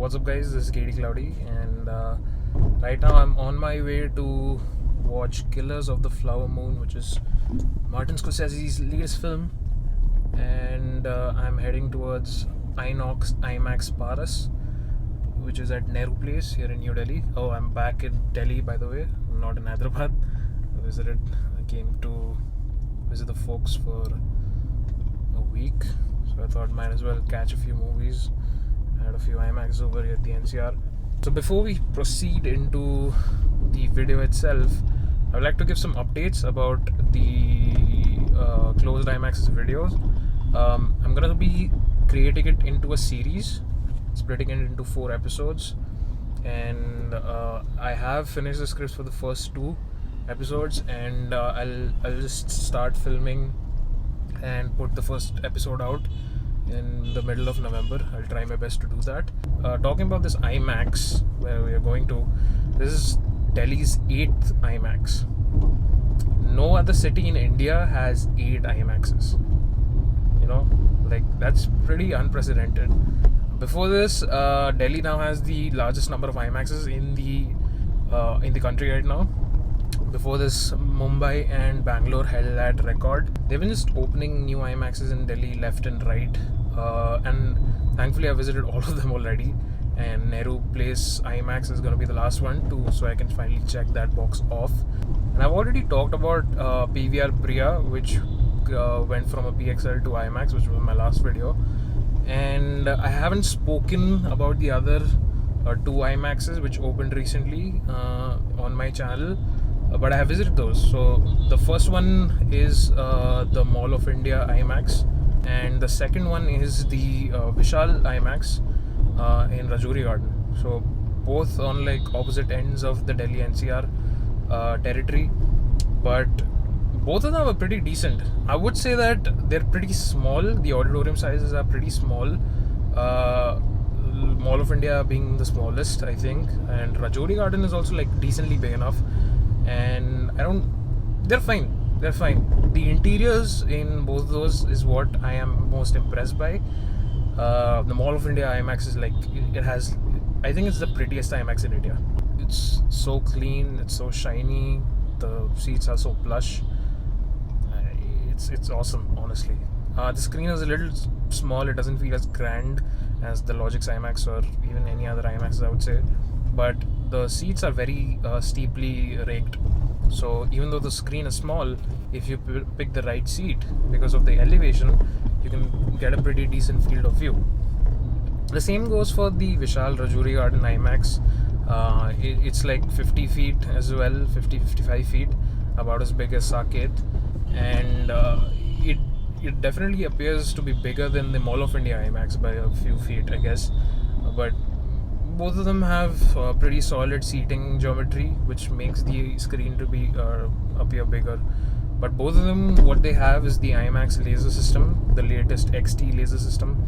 what's up guys, this is KDCloudy and right now I'm on my way to watch Killers of the Flower Moon, which is Martin Scorsese's latest film, and I'm heading towards IMAX Paras, which is at Nehru Place here in New Delhi. Oh, I'm back in Delhi, by the way. I'm not in Hyderabad. I came to visit the folks for a week, so I thought might as well catch a few movies. I had a few IMAXes over here at the NCR. So before we proceed into the video itself, I would like to give some updates about the closed IMAXes videos. I'm going to be creating it into a series, splitting it into 4 episodes, and I have finished the scripts for the first 2 episodes, and I'll just start filming and put the first episode out in the middle of November. I'll try my best to do that. Talking about this IMAX where we are going to, this is Delhi's 8th IMAX. No other city in India has 8 IMAXes. You know, like that's pretty unprecedented. Before this, Delhi now has the largest number of IMAXes in the country right now. Before this, Mumbai and Bangalore held that record. They've been just opening new IMAXes in Delhi left and right, and thankfully I visited all of them already. And Nehru Place IMAX is going to be the last one too, so I can finally check that box off. And I've already talked about PVR Priya, which went from a PXL to IMAX, which was my last video. And I haven't spoken about the other 2 IMAXes which opened recently on my channel, but I have visited those. So the first one is the Mall of India IMAX, and the second one is the Vishal IMAX in Rajouri Garden. So both on like opposite ends of the Delhi NCR territory, but both of them are pretty decent. I would say that they're pretty small. The auditorium sizes are pretty small. Mall of India being the smallest, I think, and Rajouri Garden is also like decently big enough. And they're fine. The interiors in both those is what I am most impressed by. The Mall of India IMAX is like, I think it's the prettiest IMAX in India. It's so clean, it's so shiny, the seats are so plush. It's awesome, honestly. The screen is a little small. It doesn't feel as grand as the Logic's IMAX or even any other IMAXs, I would say. But the seats are very steeply raked. So even though the screen is small, if you pick the right seat, because of the elevation, you can get a pretty decent field of view. The same goes for the Vishal Rajouri Garden IMAX. It's like 50 feet as well, 50-55 feet, about as big as Saket. And it definitely appears to be bigger than the Mall of India IMAX by a few feet, I guess. But both of them have pretty solid seating geometry, which makes the screen to be appear bigger. But both of them, what they have is the IMAX laser system, the latest XT laser system,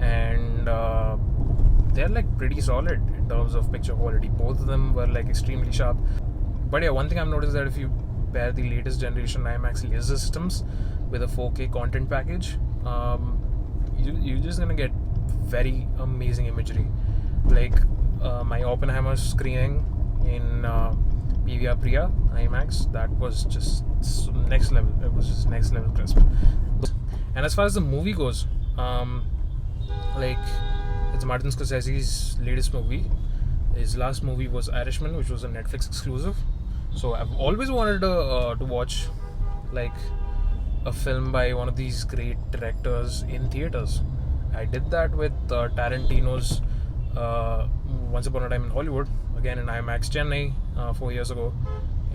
and they're like pretty solid in terms of picture quality. Both of them were like extremely sharp. But yeah, one thing I've noticed that if you pair the latest generation IMAX laser systems with a 4K content package, you're just gonna get very amazing imagery. Like my Oppenheimer screening in PVR Priya IMAX, that was just next level. It was just next level crisp. And as far as the movie goes, like it's Martin Scorsese's latest movie. His last movie was Irishman, which was a Netflix exclusive. So I've always wanted to watch like a film by one of these great directors in theaters. I did that with Tarantino's Once Upon a Time in Hollywood, again in IMAX Chennai 4 years ago,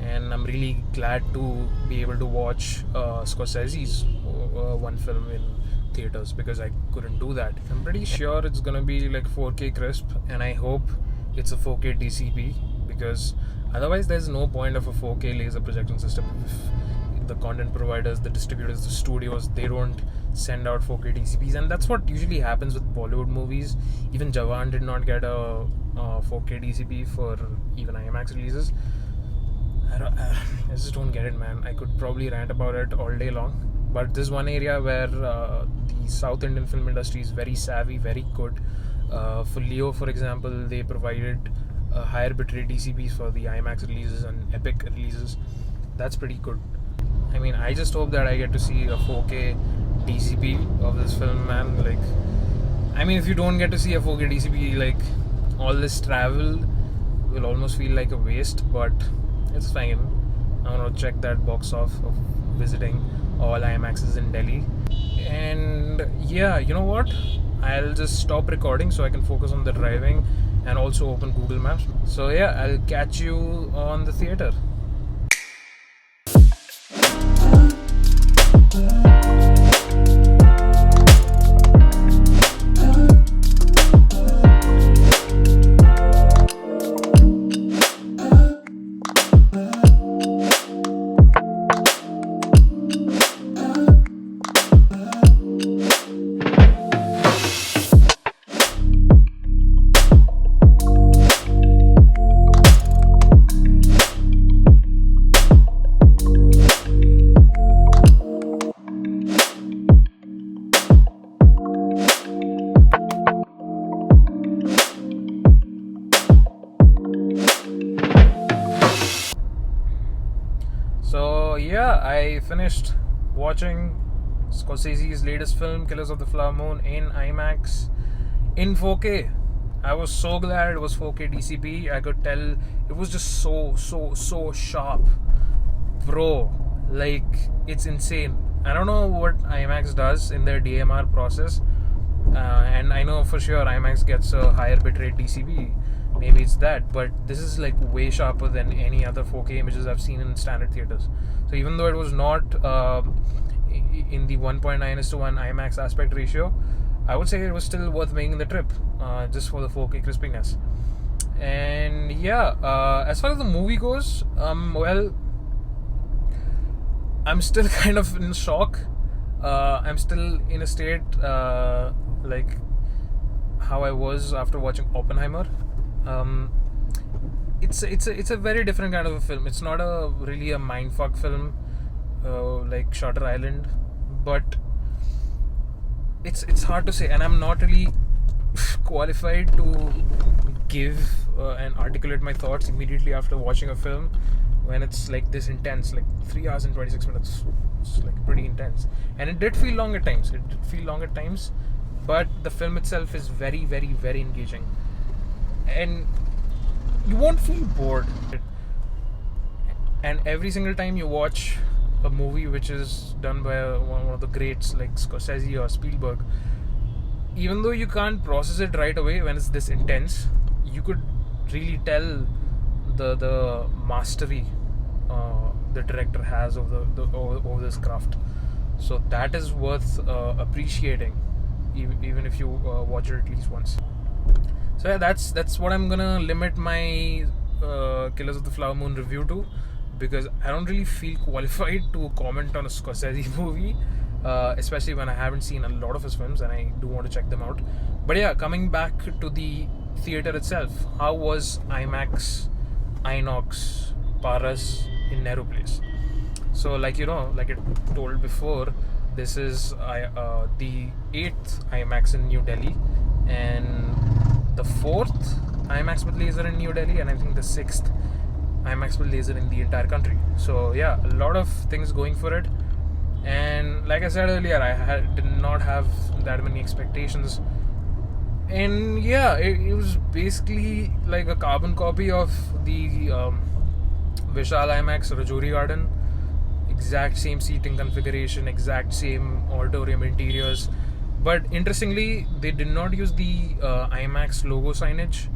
and I'm really glad to be able to watch Scorsese's one film in theaters, because I couldn't do that. I'm pretty sure it's gonna be like 4K crisp, and I hope it's a 4K DCP, because otherwise there's no point of a 4K laser projection system if the content providers, the distributors, the studios, they don't send out 4K DCPs. And that's what usually happens with Bollywood movies. Even Jawan did not get a 4K DCP for even IMAX releases. I just don't get it, man. I could probably rant about it all day long, but this is one area where the South Indian film industry is very savvy, very good For Leo, for example, they provided higher bitrate DCPs for the IMAX releases and Epic releases. That's pretty good. I mean, I just hope that I get to see a 4K DCP of this film, man. Like, I mean, if you don't get to see a 4K DCP, like, all this travel will almost feel like a waste, but it's fine. I'm gonna check that box off of visiting all IMAXes in Delhi. And yeah, you know what? I'll just stop recording so I can focus on the driving and also open Google Maps. So yeah, I'll catch you on the theater. So yeah, I finished watching Scorsese's latest film, Killers of the Flower Moon, in IMAX in 4K. I was so glad it was 4K DCP. I could tell it was just so sharp, bro. Like, it's insane. I don't know what IMAX does in their DMR process, and I know for sure IMAX gets a higher bitrate DCP. Maybe it's that, but this is like way sharper than any other 4K images I've seen in standard theaters. So even though it was not in the 1.9:1 IMAX aspect ratio, I would say it was still worth making the trip, just for the 4K crispiness. And yeah, as far as the movie goes, well, I'm still kind of in shock. I'm still in a state like how I was after watching Oppenheimer. It's a very different kind of a film. It's not really a mindfuck film like Shutter Island, but it's hard to say, and I'm not really qualified to give and articulate my thoughts immediately after watching a film when it's like this intense, like 3 hours and 26 minutes. It's like pretty intense, and it did feel long at times. But the film itself is very engaging, and you won't feel bored. And every single time you watch a movie which is done by one of the greats like Scorsese or Spielberg, even though you can't process it right away when it's this intense, you could really tell the mastery the director has over this craft. So that is worth appreciating, even if you watch it at least once. So yeah, that's what I'm gonna limit my Killers of the Flower Moon review to, because I don't really feel qualified to comment on a Scorsese movie, especially when I haven't seen a lot of his films and I do want to check them out. But yeah, coming back to the theater itself, how was IMAX INOX Paras in Nehru Place? So like I told before, this is the 8th IMAX in New Delhi, and the 4th IMAX with laser in New Delhi, and I think the 6th IMAX with laser in the entire country. So yeah, a lot of things going for it. And like I said earlier, I did not have that many expectations. And yeah, it was basically like a carbon copy of the Vishal IMAX Rajouri Garden. Exact same seating configuration, exact same auditorium interiors. But interestingly, they did not use the IMAX logo signage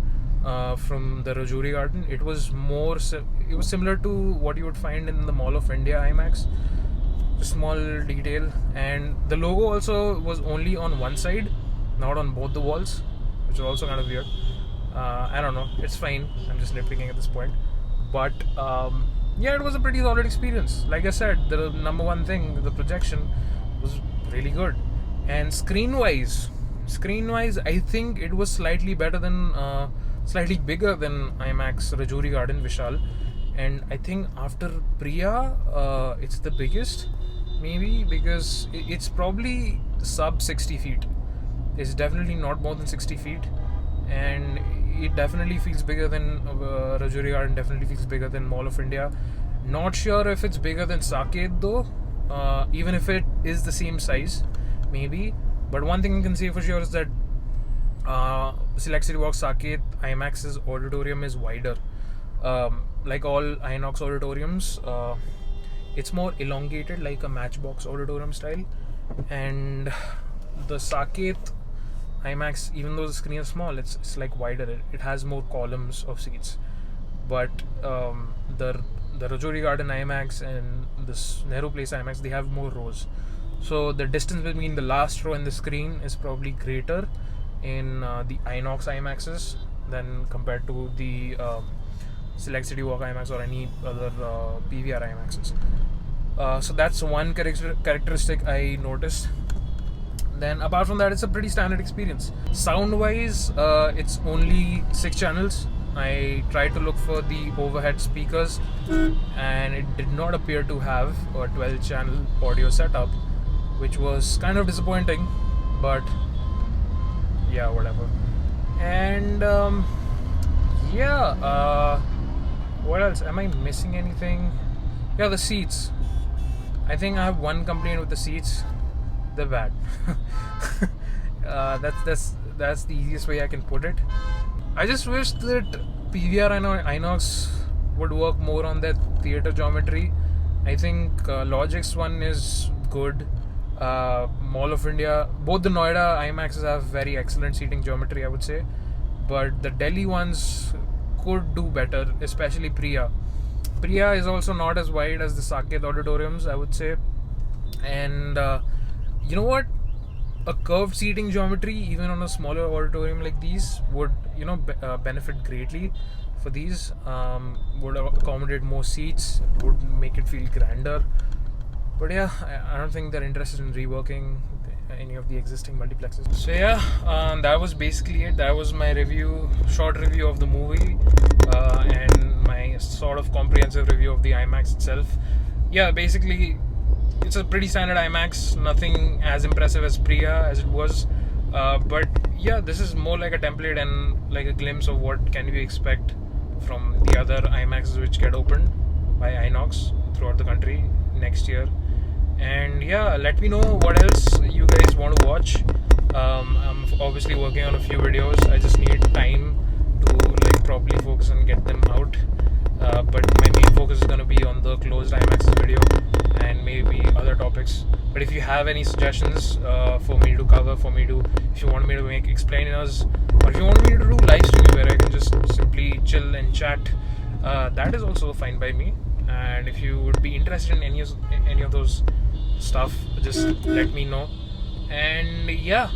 from the Rajouri Garden. It was similar to what you would find in the Mall of India IMAX. A small detail, and the logo also was only on one side, not on both the walls, which is also kind of weird. I don't know. It's fine. I'm just nitpicking at this point. But yeah, it was a pretty solid experience. Like I said, the number one thing, the projection, was really good. And screen-wise, I think it was slightly bigger than IMAX Rajouri Garden Vishal. And I think after Priya, it's the biggest, maybe, because it's probably sub 60 feet. is definitely not more than 60 feet, and it definitely feels bigger than Rajouri Garden, definitely feels bigger than Mall of India. Not sure if it's bigger than Saket though, even if it is the same size, maybe. But one thing I can say for sure is that Select City Walk Saket IMAX's auditorium is wider. Like all INOX auditoriums, it's more elongated, like a Matchbox auditorium style. And the Saket IMAX, even though the screen is small, it's like wider. It has more columns of seats. But the Rajouri Garden IMAX and this Nehru Place IMAX, they have more rows. So the distance between the last row and the screen is probably greater in the INOX IMAXes than compared to the Select City Walk IMAX or any other PVR IMAXes. So that's one characteristic I noticed. Then apart from that, it's a pretty standard experience. Sound wise, it's only 6 channels. I tried to look for the overhead speakers and it did not appear to have a 12 channel audio setup, which was kind of disappointing, but yeah, whatever. And what else? Am I missing anything? Yeah, the seats. I think I have one complaint with the seats. They're bad. That's the easiest way I can put it. I just wish that PVR and INOX would work more on their theater geometry. I think Logic's one is good. Mall of India, both the Noida IMAXes have very excellent seating geometry, I would say, but the Delhi ones could do better, especially Priya. Priya is also not as wide as the Saket auditoriums, I would say. And you know what? A curved seating geometry, even on a smaller auditorium like these, would benefit greatly for these. Would accommodate more seats, would make it feel grander. But yeah, I don't think they're interested in reworking any of the existing multiplexes. So yeah, that was basically it. That was my short review of the movie, and my sort of comprehensive review of the IMAX itself. Yeah, basically, it's a pretty standard IMAX, nothing as impressive as Priya as it was. But yeah, this is more like a template and like a glimpse of what can you expect from the other IMAXs which get opened by INOX throughout the country next year. And yeah, let me know what else you guys want to watch. I'm obviously working on a few videos. I just need time to properly focus and get them out. But my main focus is going to be on the closed IMAXs video and maybe other topics. But if you have any suggestions for me to cover, if you want me to make explainers, or if you want me to do live streaming where I can just simply chill and chat, that is also fine by me. And if you would be interested in any of those stuff, just let me know. And yeah,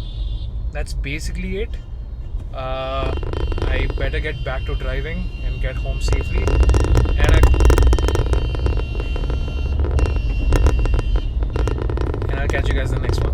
that's basically it. I better get back to driving and get home safely. And I'll catch you guys in the next one.